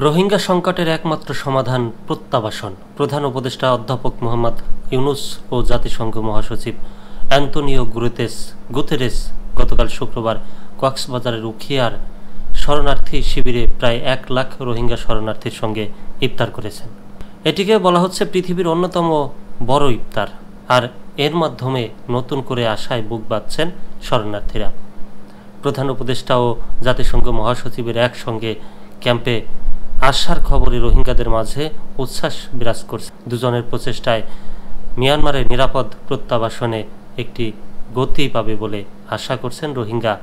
রোহিঙ্গা সংকটের একমাত্র সমাধান প্রত্যাবাসন। প্রধান উপদেষ্টা অধ্যাপক মোহাম্মদ ইউনূস ও জাতিসংঘ মহাসচিব অ্যান্তোনিও গুতেরেস গতকাল শুক্রবার কক্সবাজারের উখিয়ার শরণার্থী শিবিরে প্রায় ১ লাখ রোহিঙ্গা শরণার্থীর সঙ্গে ইফতার করেছেন। এটিকে বলা হচ্ছে পৃথিবীর অন্যতম বড় ইফতার, আর এর মাধ্যমে নতুন করে আশায় বুক বাঁধছেন শরণার্থীরা। প্রধান উপদেষ্টা ও জাতিসংঘ মহাসচিবের একসঙ্গে ক্যাম্পে আসার খবরে রোহিঙ্গাদের মাঝে উচ্ছ্বাস বিরাজ করছে। দুজনের প্রচেষ্টায় মিয়ানমারের নিরাপদ প্রত্যাবাসনে একটি গতি পাবে বলে আশা করছেন রোহিঙ্গা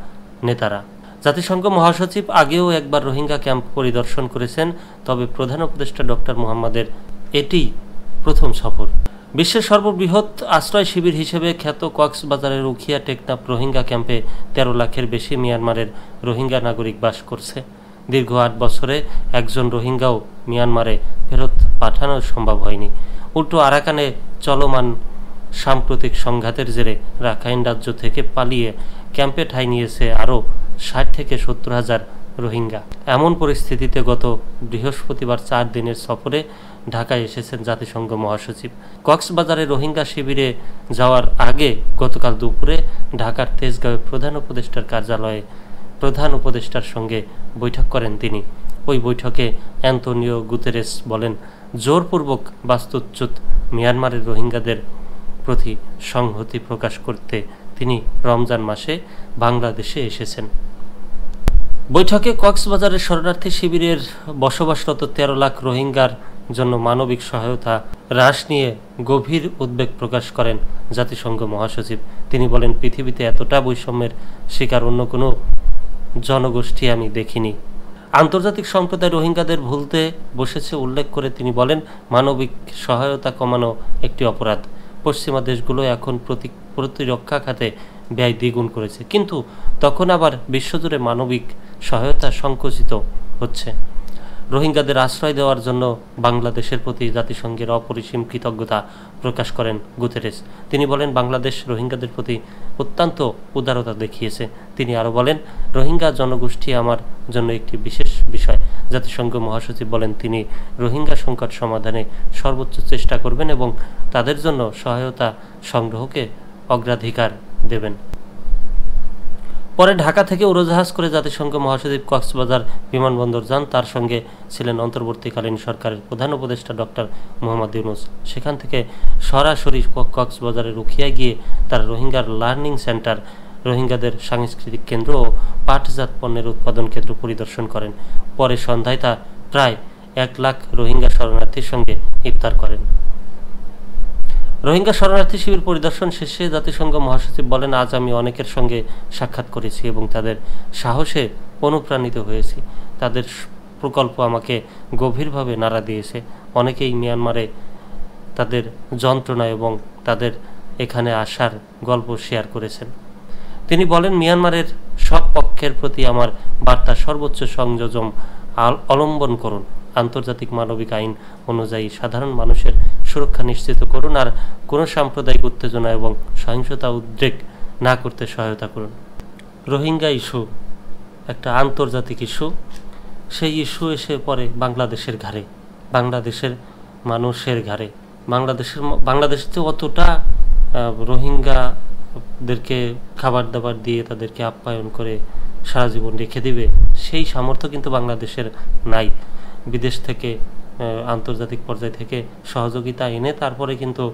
নেতারা। জাতিসংঘ মহাসচিব আগেও একবার রোহিঙ্গা ক্যাম্প পরিদর্শন করেছেন, তবে প্রধান উপদেষ্টা ডক্টর মুহাম্মদের এটি প্রথম সফর। বিশ্বের সর্ববৃহৎ আশ্রয় শিবির হিসেবে খ্যাত কক্সবাজারের উখিয়া টেকনাফ রোহিঙ্গা ক্যাম্পে ১৩ লাখের বেশি মিয়ানমারের রোহিঙ্গা নাগরিক বাস করছে। দীর্ঘ ৮ বছরে একজন রোহিঙ্গাও মিয়ানমারে ফেরত পাঠানো সম্ভব হয়নি। উল্টো আরাকানে চলমান সাম্প্রতিক সংঘাতের জেরে রাখাইন রাজ্য থেকে পালিয়ে ক্যাম্পে ঠাঁই নিয়েছে আরও ৬০ থেকে ৭০ হাজার রোহিঙ্গা। এমন পরিস্থিতিতে গত বৃহস্পতিবার ৪ দিনের সফরে ঢাকায় এসেছেন জাতিসংঘ মহাসচিব। কক্সবাজারে রোহিঙ্গা শিবিরে যাওয়ার আগে গতকাল দুপুরে ঢাকার তেজগাঁওয়ে প্রধান উপদেষ্টার কার্যালয়ে প্রধান উপদেষ্টার সঙ্গে বৈঠক করেন তিনি। ওই বৈঠকে অ্যান্তোনিও গুতেরেস বলেন, জোরপূর্বক বাস্তুচ্যুত মিয়ানমারের রোহিঙ্গাদের প্রতি সংহতি প্রকাশ করতে তিনি রমজান মাসে বাংলাদেশে এসেছেন। বৈঠকে কক্সবাজারের শরণার্থী শিবিরের বসবাসরত ১৩ লাখ রোহিঙ্গার জন্য মানবিক সহায়তা হ্রাস নিয়ে গভীর উদ্বেগ প্রকাশ করেন জাতিসংঘ মহাসচিব। তিনি বলেন, পৃথিবীতে এতটা বৈষম্যের শিকার অন্য কোনো জনগোষ্ঠী আমি দেখিনি। আন্তর্জাতিক সম্প্রদায় রোহিঙ্গাদের ভুলতে বসেছে উল্লেখ করে তিনি বলেন, মানবিক সহায়তা কমানো একটি অপরাধ। পশ্চিমা দেশগুলো এখন প্রতিরক্ষা খাতে ব্যয় দ্বিগুণ করেছে, কিন্তু তখন আবার বিশ্বজুড়ে মানবিক সহায়তা সংকুচিত হচ্ছে। রোহিঙ্গাদের আশ্রয় দেওয়ার জন্য বাংলাদেশের প্রতি জাতিসংঘের অপরিসীম কৃতজ্ঞতা প্রকাশ করেন গুতেরেস। তিনি বলেন, বাংলাদেশ রোহিঙ্গাদের প্রতি অত্যন্ত উদারতা দেখিয়েছে। তিনি আরও বলেন, রোহিঙ্গা জনগোষ্ঠী আমার জন্য একটি বিশেষ বিষয়। জাতিসংঘ মহাসচিব বলেন, তিনি রোহিঙ্গা সংকট সমাধানে সর্বোচ্চ চেষ্টা করবেন এবং তাদের জন্য সহায়তা সংগ্রহকে অগ্রাধিকার দেবেন। পরে ঢাকা থেকে উড়োজাহাজ করে জাতিসংঘ মহাসচিব কক্সবাজার বিমানবন্দর যান। তার সঙ্গে ছিলেন অন্তর্বর্তীকালীন সরকারের প্রধান উপদেষ্টা ডক্টর মোহাম্মদ ইউনূস। সেখান থেকে সরাসরি কক্সবাজারের উখিয়ায় গিয়ে তার রোহিঙ্গার লার্নিং সেন্টার, রোহিঙ্গাদের সাংস্কৃতিক কেন্দ্র ও পাটজাত পণ্যের উৎপাদন কেন্দ্র পরিদর্শন করেন। পরে সন্ধ্যায় তা প্রায় ১ লাখ রোহিঙ্গা শরণার্থীর সঙ্গে ইফতার করেন। রোহিঙ্গা শরণার্থী শিবির পরিদর্শন শেষে জাতিসংঘ মহাসচিব বলেন, আজ আমি অনেকের সঙ্গে সাক্ষাৎ করেছি এবং তাদের সাহসে অনুপ্রাণিত হয়েছি। তাদের প্রকল্প আমাকে গভীরভাবে নাড়া দিয়েছে। অনেকেই মিয়ানমারে তাদের যন্ত্রণা এবং তাদের এখানে আসার গল্প শেয়ার করেছেন। তিনি বলেন, মিয়ানমারের সব পক্ষের প্রতি আমার বার্তা সর্বোচ্চ সংযম অবলম্বন করুন। আন্তর্জাতিক মানবিক আইন অনুযায়ী সাধারণ মানুষের সুরক্ষা নিশ্চিত করুন, আর কোনো সাম্প্রদায়িক উত্তেজনা এবং সহিংসতা উদ্রেক না করতে সহায়তা করুন। রোহিঙ্গা ইস্যু একটা আন্তর্জাতিক ইস্যু। সেই ইস্যু এসে পড়ে বাংলাদেশের ঘাড়ে, বাংলাদেশের মানুষের ঘাড়ে। বাংলাদেশে অতটা রোহিঙ্গাদেরকে খাবার দাবার দিয়ে তাদেরকে আপ্যায়ন করে সারা জীবন রেখে দিবে, সেই সামর্থ্য কিন্তু বাংলাদেশের নাই। বিদেশ থেকে আন্তর্জাতিক পর্যায় থেকে সহযোগিতা এনে তারপরে কিন্তু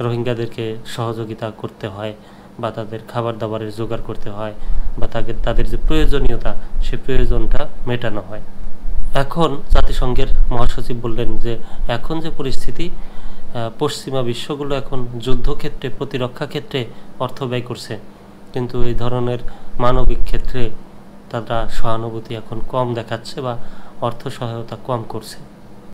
রোহিঙ্গাদেরকে সহযোগিতা করতে হয় বা তাদের খাবার দাবারের জোগাড় করতে হয় বা তাদের যে প্রয়োজনীয়তা সে প্রয়োজনটা মেটানো হয়। এখন জাতিসংঘের মহাসচিব বললেন যে এখন যে পরিস্থিতি, পশ্চিমা বিশ্বগুলো এখন যুদ্ধক্ষেত্রে, প্রতিরক্ষা ক্ষেত্রে অর্থ ব্যয় করছে, কিন্তু এই ধরনের মানবিক ক্ষেত্রে তারা সহানুভূতি এখন কম দেখাচ্ছে বা অর্থ সহায়তা কম করছে।